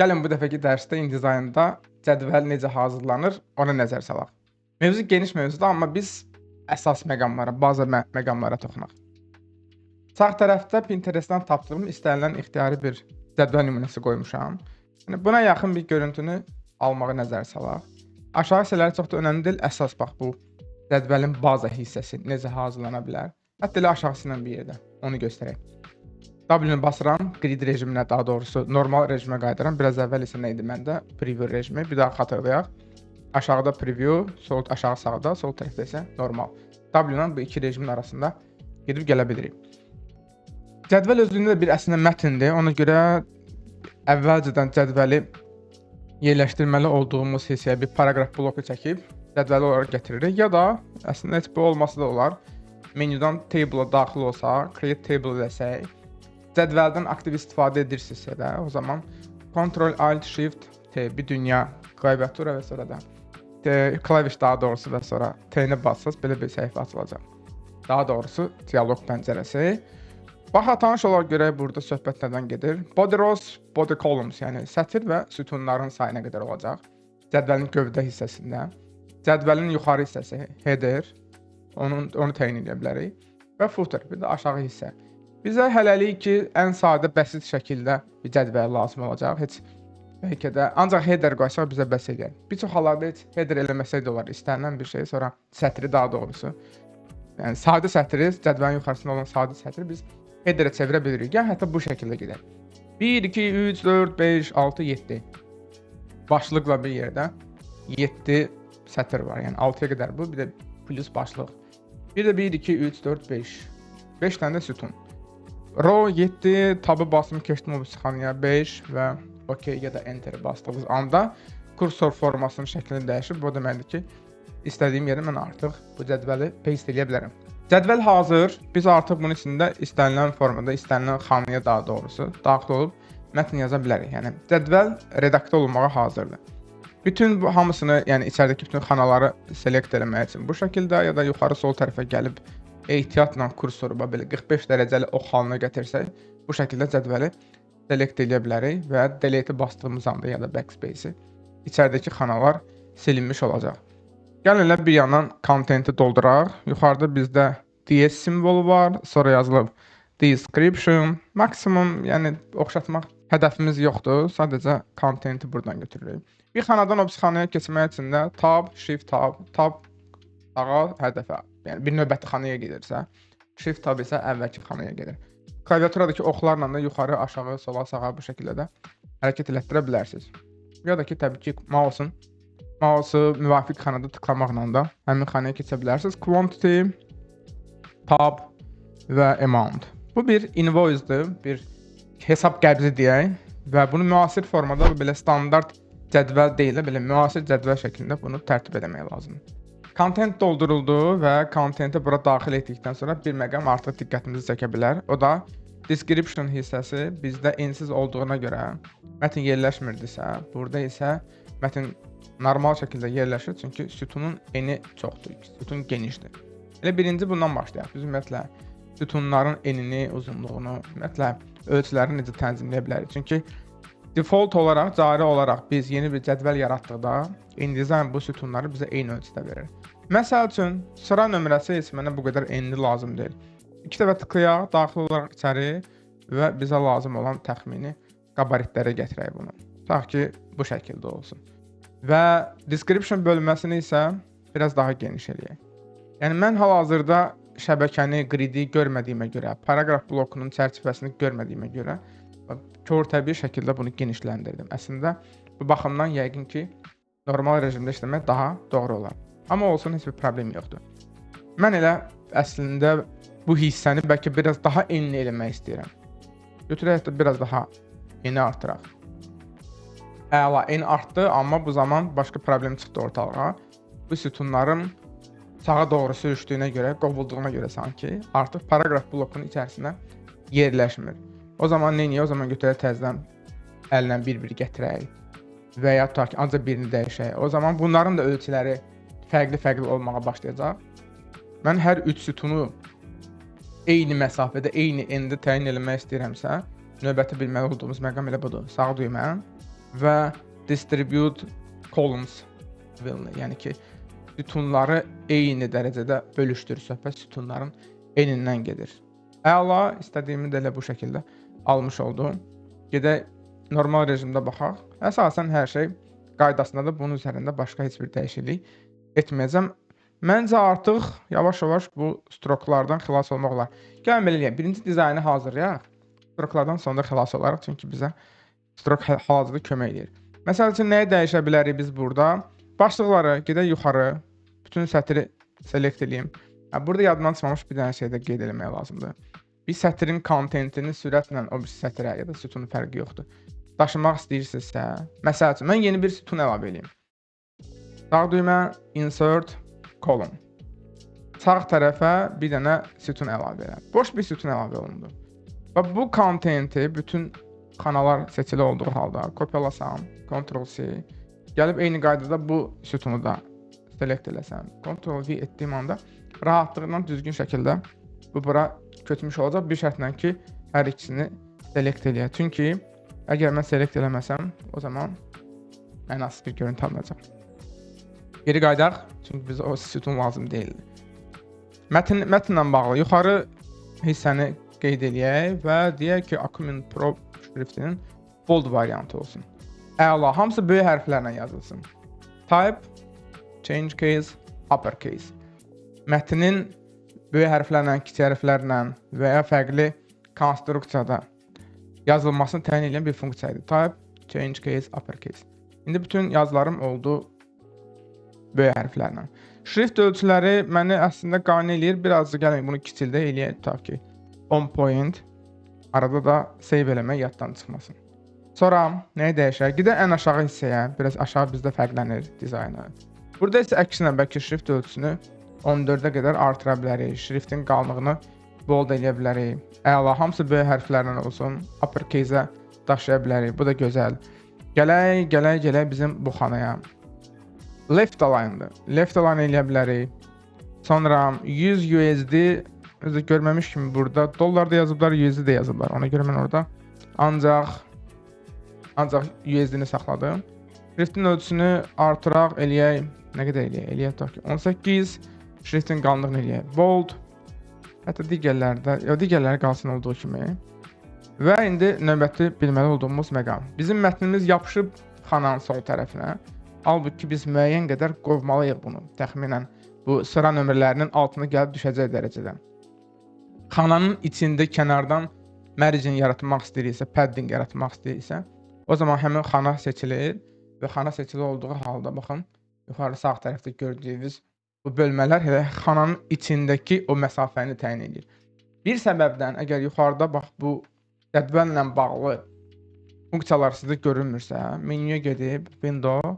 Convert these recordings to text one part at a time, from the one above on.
Gəlin bu dəfəki dərsdə InDesign'da cədvəl necə hazırlanır, ona nəzər salaq. Mövzu geniş mövzudur, amma biz əsas məqamlara, baza məqamlara toxunaq. Sağ tərəfdə Pinterest-dən tapdığım istənilən ixtiyari bir cədvəl nümunəsi qoymuşam. Yəni buna yaxın bir görüntünü almağa nəzər salaq. Aşağı hissələri çox da önəmli deyil, əsas bax bu cədvəlin baza hissəsi necə hazırlana bilər. Hətta elə aşağısı ilə bir yerdə onu göstərək. W-ni basıram, grid rejiminə, daha doğrusu normal rejimə qayıdıram. Biraz əvvəl isə nə idi məndə? Preview rejimi. Bir daha xatırlayaq. Aşağıda preview, aşağı sağda, sol tərəfdə isə normal. W-la bu iki rejimin arasında gedib gələ bilirik. Cədvəl özlüyündə də bir əslində mətindir. Ona görə əvvəlcədən cədvəli yerləşdirməli olduğumuz hissəyə bir paragraf bloku çəkib cədvəli olaraq gətiririk. Ya da əslində heç bu olması da olar. Menyudan table-a daxil olsaq, create table desək, cədvəldən aktiv istifadə edirsinizsə də, o zaman Ctrl-Alt-Shift-T bir dünya klaviatura və sonra da klaviş daha doğrusu və sonra T-ni bassaz belə bir səhifə açılacaq. Daha doğrusu dialoq pəncərəsi. Baxa tanış olaraq görək burada söhbət nədən gedir. Body rows, body columns, yəni sətir və sütunların sayına qədər olacaq. Cədvəlin gövdə hissəsində. Cədvəlin yuxarı hissəsi header, onu təyin edə bilərik. Və footer, bir də aşağı hissə. Bizə hələlik ki, ən sadə, bəsit şəkildə bir cədvəl lazım olacaq. Heç bəlkə də ancaq header qoysaq bizə bəs edər. Bir çox hallarda heç header eləməsək də olar. İstənilən bir şey, sonra sətri daha doğrusu. Yəni sadə sətri, cədvəlin yuxarısında olan sadə sətri biz headerə çevirə bilirik. Yəni hətta bu şəkildə gedər. 1, 2, 3, 4, 5, 6, 7. Başlıqla bir yerdə 7 sətr var. Yəni 6-ya qədər bu, bir də plus başlıq. Bir də 1, 2, 3, 4, 5. 5 dənə də sütun. Row 7, tabı basım keçdim o sixanıya 5 və OK ya da enter bastığımız anda kursor formasının şəklini dəyişib. Bu deməkdir ki, istədiyim yerə mən artıq bu cədvəli paste edə bilərəm. Cədvəl hazır. Biz artıq bunun içində istənilən formada, istənilən xanaya daha doğrusu daxil olub mətn yaza bilərik. Yəni cədvəl redaktə olunmağa hazırdır. Bütün bu hamısını, yəni içəridəki bütün xanaları select eləmək üçün bu şəkildə ya da yuxarı sol tərəfə gəlib ehtiyatla kursoru belə 45 dərəcəli ox halına gətirsək, bu şəkildə cədvəli select edə bilərik və delete bastığımız anda ya da backspace-i içəridəki xanalar silinmiş olacaq. Gəlin elə bir yandan contenti dolduraq. Yuxarıda bizdə DS simvolu var, sonra yazılıb description, maksimum, yəni oxşatmaq hədəfimiz yoxdur. Sadəcə contenti buradan götürürük. Bir xanadan o xanaya keçmək üçün də tab, shift tab, tab sağa hədəfə. Yəni bir növbəti xanaya gedirsə, shift tab isə əvvəlki xanaya gedir. Klaviaturadakı oxlarla da yuxarı, aşağı, sola, sağa bu şəkildə də hərəkət elətdirə bilərsiniz. Ya da ki, təbii ki, mouse'u müvafiq xanada tıklamaqla da həmin xanaya keçə bilərsiniz. Quantity, tab və amount. Bu bir invoice-dur, bir hesab qəbzi deyək və bunu müasir formada belə standart cədvəl deyil, belə müasir cədvəl şəklində bunu tərtib etmək lazımdır. Content dolduruldu və contenti bura daxil etdikdən sonra bir məqam artıq diqqətimizi çəkə bilər. O da description hissəsi bizdə ensiz olduğuna görə mətn yerləşmirdisə, burada isə mətn normal şəkildə yerləşir, çünki sütunun eni çoxdur, sütun genişdir. Elə birinci bundan başlayaq. Biz ümumiyyətlə sütunların enini, uzunluğunu, ümumiyyətlə ölçülərini necə tənzimləyə bilərik. Çünki default olaraq, cari olaraq biz yeni bir cədvəl yaratdıqda InDesign bu sütunları bizə eyni ölçüdə verir. Məsəl üçün, sıra nömrəsi heç mənə bu qədər enli lazım deyil. 2 dəfə tıklayaq, daxil olaraq içəri və bizə lazım olan təxmini qabaritlərə gətirək bunu. Tutaq ki, bu şəkildə olsun. Və description bölməsini isə biraz daha geniş eləyək. Yəni mən hal-hazırda şəbəkəni, gridi görmədiyimə görə, paragraf blokunun çərçivəsini görmədiyimə görə təbii şəkildə bunu genişləndirdim. Əslində bu baxımdan yəqin ki, normal rejimdə işləmək daha doğru olar. Amma olsun, heç bir problem yoxdur. Mən elə əslində bu hissəni bəlkə biraz daha enli eləmək istəyirəm. Götürək də biraz daha eni artıraq. Əla, eni artdı, amma bu zaman başqa problem çıxdı ortalığa. Bu sütunların sağa doğru sürüşdüyünə görə, qovulduğuna görə sanki artıq paragraf blokunun içərisində yerləşmir. O zaman neyini? O zaman götürək təzədən əllə bir-bir gətirək və ya tutaq ki, ancaq birini dəyişək. O zaman bunların da ölçüləri fərqli olmağa başlayacaq. Mən hər 3 sütunu eyni məsafədə, eyni endə təyin eləmək istəyirəmsə, növbəti bilməli olduğumuz məqam elə budur. Sağ düymə və distribute columns will-ni, yəni ki, sütunları eyni dərəcədə bölüşdür. Söhbət sütunların enindən gedir. Əla, istədiyimi də elə bu şəkildə almış oldum. Gedək normal rejimdə baxaq. Əsasən hər şey qaydasındadır. Bunun üzərində başqa heç bir dəyişiklik etməyəcəm. Məncə artıq yavaş-yavaş bu stroklardan xilas olmaq olar. Gəlin belə eləyək. Birinci dizaynı hazırlayaq. Stroklardan sonra xilas olaraq, çünki bizə strok hal-hazırda kömək edir. Məsəl üçün nəyi dəyişə bilərik biz burada? Başlıqları gedək yuxarı, bütün sətri select edeyim. Burada yadımdan çıxmamış bir dənə şey də qeyd etmək lazımdır. Bir sətrin kontentini sürətlə o bir sətrə ya da sütun fərqi yoxdur. Daşımaq istəyirsinizsə, məsəl üçün mən yeni bir sütun əlavə edeyim. Sağ düymə insert column. Sağ tərəfə bir dənə sütun əlavə edirəm. Boş bir sütun əlavə olundu. Və bu kontenti bütün xanalar seçili olduğu halda kopyalasam, Ctrl+C, gəlib eyni qaydada bu sütunu da select eləsəm, Ctrl+V etdiyim anda rahatlıqla düzgün şəkildə bu bura köçmüş olacaq. Bir şərtlə ki, hər ikisini select eləyək. Çünki əgər mən select eləməsəm, o zaman mənasız bir görüntü alınacaq. Geri qaydaq, çünki bizə o sütun lazım deyildi. Mətnlə bağlı yuxarı hissəni qeyd eləyək və deyək ki, Acumen Pro şriftinin bold variantı olsun. Əla, hamısı böyük hərflərlə yazılsın. Type, change case, uppercase. Mətnin böyük hərflərlə, kiçik hərflərlə və ya fərqli konstruksiyada yazılmasını təyin edən bir funksiya idi. Type, change case, uppercase. İndi bütün yazılarım oldu böyük hərflərlə. Şrift ölçüləri məni əslində qane eləyir. Birazcık gəlin bunu kiçildə eləyək, tutaq ki, 10 point. Arada da save eləmək yaddan çıxmasın. Sonra nəyi dəyişək? Gedək ən aşağı hissəyə. Biraz aşağı bizdə fərqlənir dizaynı. Burada isə əksinə bəlkə şrift ölçüsünü 14-ə qədər artıra bilərik. Şriftin qalınlığını bold eləyə bilərik. Əla, hamısı böyük hərflərlə olsun. Uppercase-ə daşıya bilərik. Bu da gözəl. Gələk bizim bu xanaya. Left align-dır. Left align eləyə bilərik. Sonra 100 USD özü görməmiş kimi burada dollarda yazıblar, USD də yazıblar. Ona görə mən orada ancaq USD-ni saxladım. Şriftin ölçüsünü artıraq eləyək. Nə qədər eləyək? Eləyək tutaq ki 18. Şriftin qalınlığını eləyək bold. Hətta digərləri qalsın olduğu kimi. Və indi növbəti bilməli olduğumuz məqam. Bizim mətnimiz yapışıb xananın sol tərəfinə. Halbuki biz müəyyən qədər qovmalıyıq bunu. Təxminən bu sıra nömrələrinin altına gəlib düşəcək dərəcədə. Xananın içində kənardan margin yaratmaq istəyirsə, padding yaratmaq istəyirsə, o zaman həmin xana seçilir və xana seçili olduğu halda baxın, yuxarı sağ tərəfdə gördüyünüz bu bölmələr elə xananın içindəki o məsafəni təyin edir. Bir səbəbdən əgər yuxarıda bax bu cədvəllə bağlı funksiyalar sizdə görünmürsə, menyuya gedib window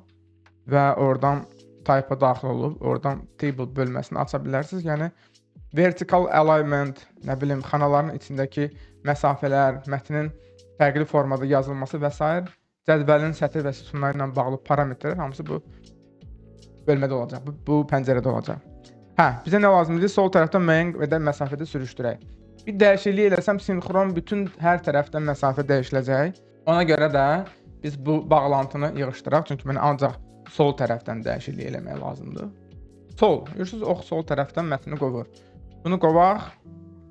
və oradan type-a daxil olub, oradan table bölməsini aça bilərsiniz. Yəni vertical alignment, nə bilim, xanaların içindəki məsafələr, mətnin fərqli formada yazılması və s. cədvəlin sətr və sütunları ilə bağlı parametrlər hamısı bu bölmədə olacaq, bu pəncərədə olacaq. Bizə nə lazımdır? Sol tərəfdən müəyyən qədər məsafədə sürüşdürək. Bir dəyişiklik eləsəm sinxron bütün hər tərəfdən məsafə dəyişiləcək. Ona görə də biz bu bağlantını yığışdıraq, çünki mən ancaq sol tərəfdən dəyişiklik eləmək lazımdır. Sol, görürsünüz, ox sol tərəfdən mətni qovur. Bunu qovaq,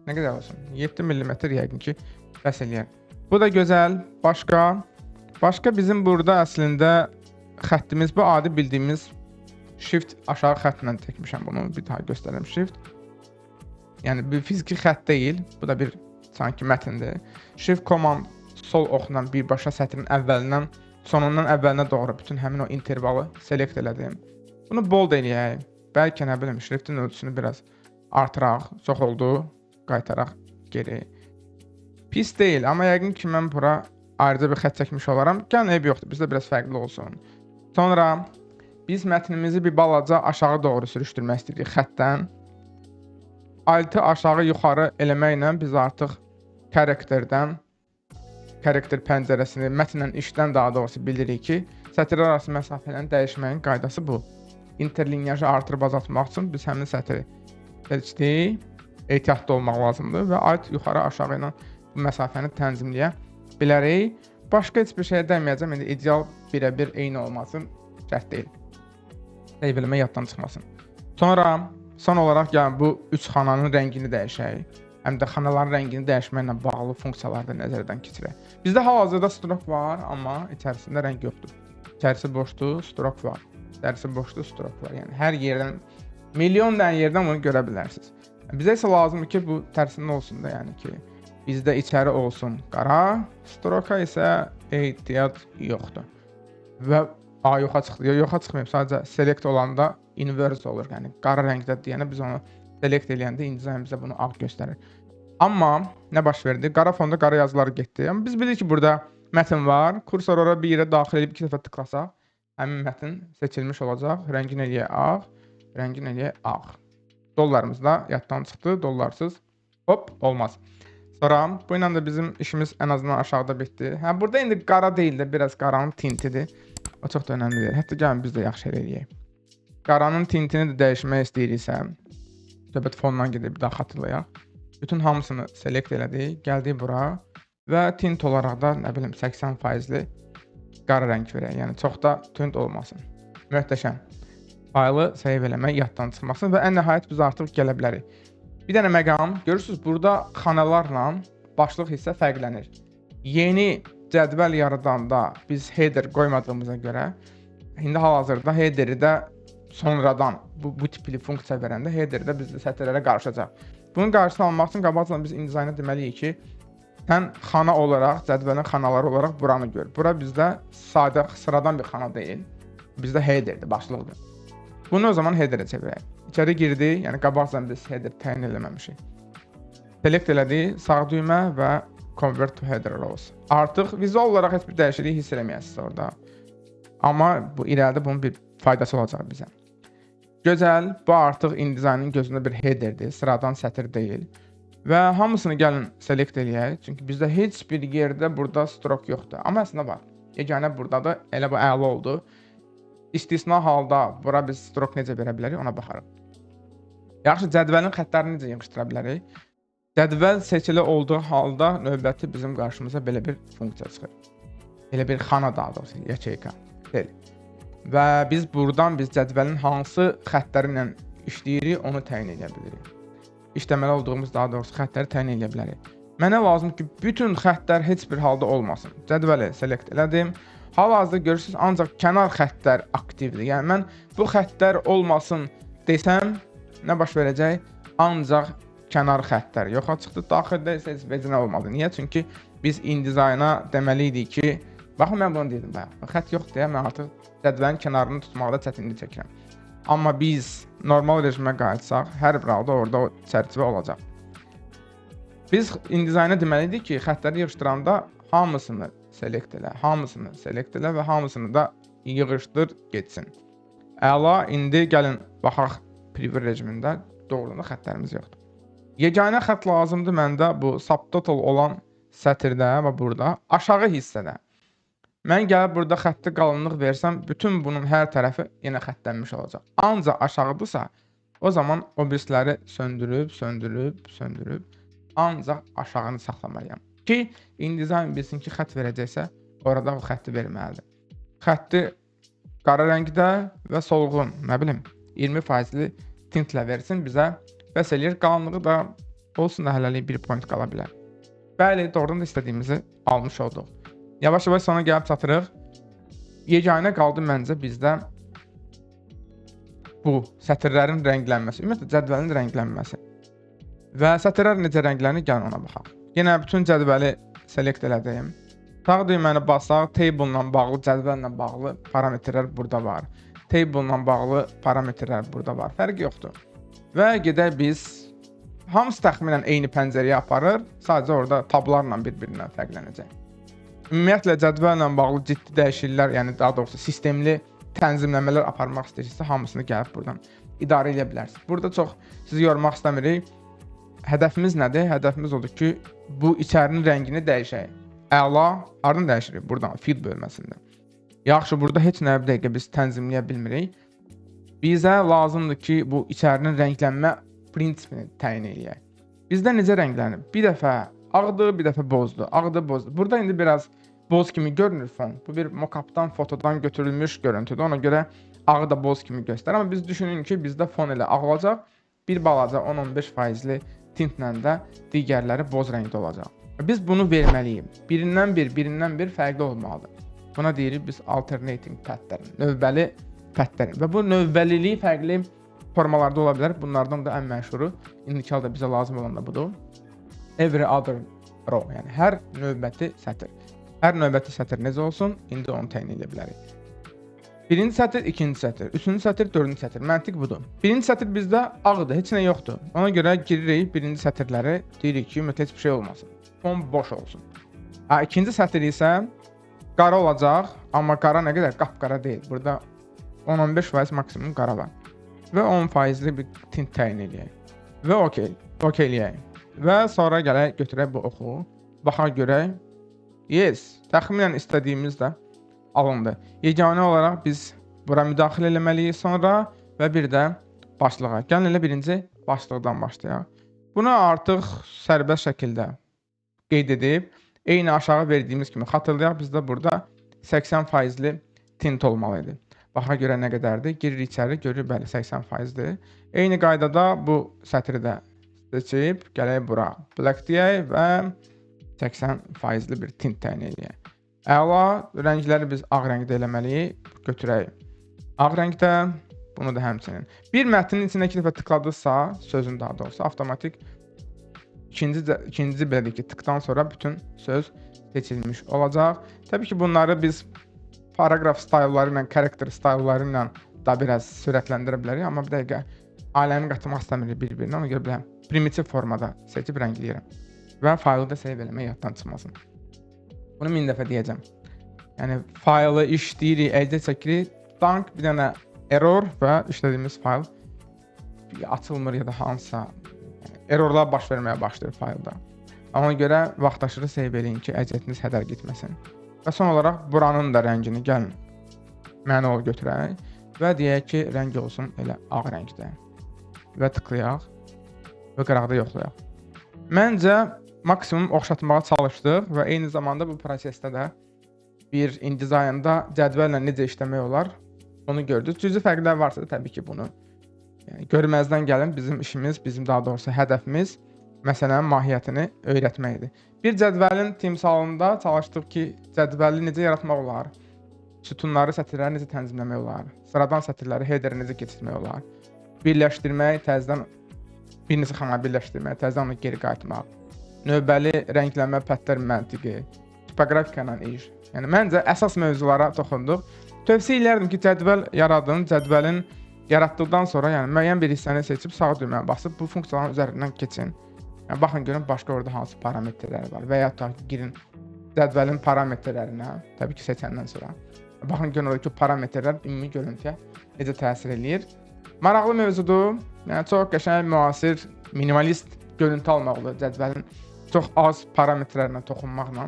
nə qədər olsun? 7 mm yəqin ki, bəs eləyər. Bu da gözəl. Başqa bizim burada əslində xəttimiz, bu adi bildiyimiz shift aşağı xəttlə çəkmişəm bunu. Bir daha göstərəm shift. Yəni bir fiziki xətt deyil, bu da bir sanki mətndir. Shift command sol oxla birbaşa sətrin əvvəlindən, sonundan əvvəlinə doğru bütün həmin o intervalı select elədim. Bunu bold eləyək. Bəlkə nə bilim, şriftin ölçüsünü biraz artıraq, çox oldu, qaytaraq geri. Pis deyil, amma yəqin ki, mən bura ayrıca bir xətt çəkmiş olaram. Gəlin, eyb yoxdur, bizdə biraz fərqli olsun. Sonra biz mətnimizi bir balaca aşağı doğru sürüşdürmək istəyirik xəttdən. Altı aşağı yuxarı eləməklə biz artıq karakterdən, karakter pəncərəsini mətnlə işdən daha doğrusu bilirik ki, sətirlər arası məsafələrin dəyişməyin qaydası bu. İnterlinyajı artırıb azaltmaq üçün biz həmin sətri seçdik, ehtiyatlı olmaq lazımdır və alt yuxarı aşağı ilə bu məsafəni tənzimləyə bilərik. Başqa heç bir şeyə dəyməyəcəm. İndi ideal birə-bir eyni olmasın şərt deyil. Save eləmə yaddan çıxmasın. Sonra son olaraq yəni bu 3 xananın rəngini dəyişək. Həm də xanaların rəngini dəyişməklə bağlı funksiyaları da nəzərdən keçirək. Bizdə hal-hazırda stroke var, amma içərisində rəng yoxdur. İçərisi boşdur, stroke var. İçərisi boşdur, stroke var. Yəni hər yerdən milyon dənə yerdən bunu görə bilərsiniz. Bizə isə lazımdır ki, bu tərsində olsun da, yəni ki, bizdə içəri olsun qara, stroke isə ehtiyac yoxdur. Və yoxa çıxdı. Yoxa çıxmayıb, sadəcə select olanda inverse olur. Yəni qara rəngdə deyənə biz onu select eləyəndə InDesign bizə bunu ağ göstərir. Amma nə baş verdi? Qara fonda qara yazılar getdi. Amma biz bilirik ki, burada mətn var. Kursor ora bir yerə daxil edib 2 dəfə tıklasaq, həmin mətn seçilmiş olacaq. Rəngin eləyə ağ, rəngin eləyə ağ. Dollarımız da yaddan çıxdı. Dollarsız hop olmaz. Sonra bu ilə də bizim işimiz ən azından aşağıda bitdi. Hə, burada indi qara deyil də biraz qaranın tintidir. O çox da önəmli deyil. Hətta gəlin biz də yaxşı eləyək. Qaranın tintini də dəyişmək istəyiriksə, söhbət fondan gedib bir daha xatırlayaq. Bütün hamısını select elədik, gəldik bura və tint olaraq da nə bilim 80%li qara rəng verək. Yəni çox da tünd olmasın. Möhtəşəm. Faylı save eləmək yaddan çıxmasın və ən nəhayət biz artıq gələ bilərik. Bir dənə məqam, görürsünüz burada xanalarla başlıq hissə fərqlənir. Yeni cədvəl yaradanda biz header qoymadığımıza görə, indi hal-hazırda headeri də sonradan bu tipli funksiya verəndə header də bizdə sətirlərə qarışacaq. Bunun qarşısını almaq üçün qabaqcadan biz InDesign-a deməliyik ki, sən xana olaraq, cədvəlin xanaları olaraq buranı gör. Bura bizdə sadə, sıradan bir xana deyil. Bizdə headerdir, başlıqdır. Bunu o zaman headerə çevirək. İçəri girdi, yəni qabaqcadan biz header təyin eləməmişik. Select elədi, sağ düymə və Convert to Header Rows. Artıq vizual olaraq heç bir dəyişiklik hiss eləməyəsiniz orada. Amma bu irəlidə bunun bir faydası olacaq bizə. Gözəl, bu artıq InDesign-ın gözündə bir headerdir, sıradan sətir deyil. Və hamısını gəlin select eləyək, çünki bizdə heç bir yerdə burada stroke yoxdur. Amma əslində var. Yeganə buradadır, elə bu əla oldu. İstisna halda bura biz stroke necə verə bilərik, ona baxarıq. Yaxşı, cədvəlin xəttlərini necə yığışdıra bilərik? Cədvəl seçili olduğu halda növbəti bizim qarşımıza belə bir funksiya çıxır. Belə bir xana daha doğrusu, yaçeyka. Və biz buradan cədvəlin hansı xəttləri ilə işləyirik, onu təyin edə bilirik. İşləməli olduğumuz daha doğrusu xəttləri təyin edə bilərik. Mənə lazım ki, bütün xəttlər heç bir halda olmasın. Cədvəli select elədim. Hal-hazırda görürsünüz, ancaq kənar xəttlər aktivdir. Yəni mən bu xəttlər olmasın desəm, nə baş verəcək? Ancaq kənar xəttlər yoxa çıxdı. Daxildə isə heç vecinə olmadı. Niyə? Çünki biz InDesign-a deməliydik ki, baxın mən bunu dedim bayaq. Xətt yox deyə mən artıq cədvəlin kənarını tutmaqda çətinlik çəkirəm. Amma biz normal rejimə qayıtsaq, hər bir halda orada o çərçivə olacaq. Biz InDesign-a deməliydik ki, xəttləri yığışdıranda hamısını select elə, hamısını select elə və hamısını da yığışdır getsin. Əla, indi gəlin baxaq preview rejimində doğrudan da xəttlərimiz yoxdur. Yeganə xətt lazımdır məndə bu subtotal olan sətirdə və burada aşağı hissədə. Mən gəlib burada xətti qalınlıq versəm, bütün bunun hər tərəfi yenə xəttlənmiş olacaq. Ancaq aşağıdırsa, o zaman o birisləri söndürüb, ancaq aşağını saxlamalıyam. Ki, InDesign bilsin ki, xətt verəcəksə, orada o xətti verməlidir. Xətti qara rəngdə və solğun, nə bilim, 20%li tintlə versin bizə. Bəs eləyir, qalanlığı da olsun da hələlik 1 point qala bilər. Bəli, doğrudan da istədiyimizi almış olduq. Yavaş-yavaş sona gəlib çatırıq. Yeganə qaldı məncə bizdə bu sətirlərin rənglənməsi, ümumiyyətlə cədvəlin rənglənməsi. Və sətirlər necə rənglənir, gəlin ona baxaq. Yenə bütün cədvəli select elədim. Sağ düyməni basaq, table-la bağlı, cədvəllə bağlı parametrlər burada var. Table-la bağlı parametrlər burada var. Fərqi yoxdur. Və gedək biz, hamısı təxminən eyni pəncərəyə aparır, sadəcə orada tablarla bir-birindən fərqlənəcək. Ümumiyyətlə cədvəllə bağlı ciddi dəyişikliklər, yəni daha doğrusu sistemli tənzimləmələr aparmaq istəyirsə, hamısını gəlib buradan idarə edə bilərsiniz. Burada çox sizi yormaq istəmirik. Hədəfimiz nədir? Hədəfimiz odur ki, bu içərinin rəngini dəyişək. Əla, hardan dəyişirik? Buradan, field bölməsində. Yaxşı, burada heç nə bir dəqiqə biz tənzimləyə bilmirik. Bizə lazımdır ki, bu içərinin rənglənmə prinsipini təyin edək. Bizdə necə rənglənir? Bir dəfə ağdır, bir dəfə bozdur. Ağdır, bozdur. Burada indi biraz boz kimi görünür fon. Bu bir mokapdan, fotodan götürülmüş görüntüdür. Ona görə ağı da boz kimi göstərir. Amma biz düşünün ki, bizdə fon elə ağ olacaq. Bir balaca 10-15% tintlə də digərləri boz rəngdə olacaq. Biz bunu verməliyik. Birindən bir fərqli olmalıdır. Buna deyirik biz alternating pattern, növbəli pattern. Və bu növbəlilik fərqli formalarda ola bilər. Bunlardan da ən məşhuru, indiki halda bizə lazım olan da budur. Every other row, yəni hər növbəti sətr. Hər növbəti sətr necə olsun? İndi onu təyin edə bilərik. Birinci sətr, ikinci sətr, üçüncü sətr, dördüncü sətr. Məntiq budur. Birinci sətr bizdə ağdır, heç nə yoxdur. Ona görə giririk birinci sətirləri, deyirik ki, ümumiyyətlə heç bir şey olmasın. Fon boş olsun. İkinci sətr isə qara olacaq, amma qara nə qədər? Qapqara deyil. Burada 10-15% maksimum qara var. Və 10%li bir tint təyin edək. Və okeyləyək. Və sonra gələk götürək bu oxu. Baxaq görək. Yes, təxminən istədiyimiz də alındı. Yeganə olaraq biz bura müdaxilə eləməliyik sonra və bir də başlığa. Gəlin elə birinci başlıqdan başlayaq. Bunu artıq sərbəst şəkildə qeyd edib, eyni aşağı verdiyimiz kimi xatırlayaq, bizdə burada 80%li tint olmalıydı. Baxa görə nə qədərdir? Giririk içəri, görürük, bəli, 80%dir. Eyni qaydada bu sətri də seçib, gələk bura black deyək və 80%li bir tint təyin edək. Əla, rəngləri biz ağ rəngdə eləməliyik. Götürək ağ rəngdə, bunu da həmçinin. Bir mətnin içində 2 dəfə tıkladıqsa, sözün daha doğrusu, avtomatik ikinci belə deyək ki, tıkdan sonra bütün söz seçilmiş olacaq. Təbii ki, bunları biz paragraf stylları ilə, character stylları ilə da biraz sürətləndirə bilərik. Amma bir dəqiqə aləmi qatmaq istəmirik bir-birinə. Ona görə biləm, primitiv formada seçib rəngləyirəm. Və faylı da save eləmək yaddan çıxmasın. Bunu 1000 dəfə deyəcəm. Yəni, faylı işləyirik, əldə çəkirik, dank bir dənə error və işlədiyimiz fayl açılmır ya da hansısa errorlar baş verməyə başlayır faylda. Ona görə vaxtaşırı save eləyin ki, əziyyətiniz hədər getməsin. Və son olaraq buranın da rəngini gəlin manual götürək və deyək ki, rəng olsun elə ağ rəngdə. Və tıklayaq və qıraqda yoxlayaq. Məncə, maksimum oxşatmağa çalışdıq və eyni zamanda bu prosesdə də bir InDesign'da cədvəllə necə işləmək olar, onu gördük. Cüzi fərqlər varsa da təbii ki, bunu görməzdən gəlin. Bizim işimiz, bizim daha doğrusu hədəfimiz məsələnin mahiyyətini öyrətməkdir. Bir cədvəlin timsalında çalışdıq ki, cədvəli necə yaratmaq olar, sütunları, sətirləri necə tənzimləmək olar, sıradan sətirləri, headerə necə keçirmək olar, birləşdirmək, təzədən bir neçə xana birləşdirmək, təzədən onu geri qayıtmaq, növbəli rənglənmə pattern məntiqi, tipografika ilə iş. Yəni, məncə, əsas mövzulara toxunduq. Tövsiyə elərdim ki, cədvəl yaradın, cədvəlin yaratdıqdan sonra yəni, müəyyən bir hissəni seçib sağ düyməni basıb bu funksiyaların üzərindən keçin. Yəni, baxın, görün, başqa orada hansı parametrləri var və ya da girin cədvəlin parametrlərinə, təbii ki, seçəndən sonra. Baxın, görün, oradakı parametrlər ümumi görüntüyə necə təsir eləyir. Maraqlı mövzudur, yəni, çox qəşəng, müasir, minimalist görüntü almaqlı cədvəlin çox az parametrlərinə toxunmaqla.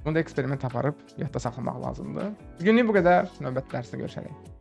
Bunu da eksperiment aparıb yadda saxlamaq lazımdır. Bugünlük bu qədər. Növbəti dərsdə görüşərik.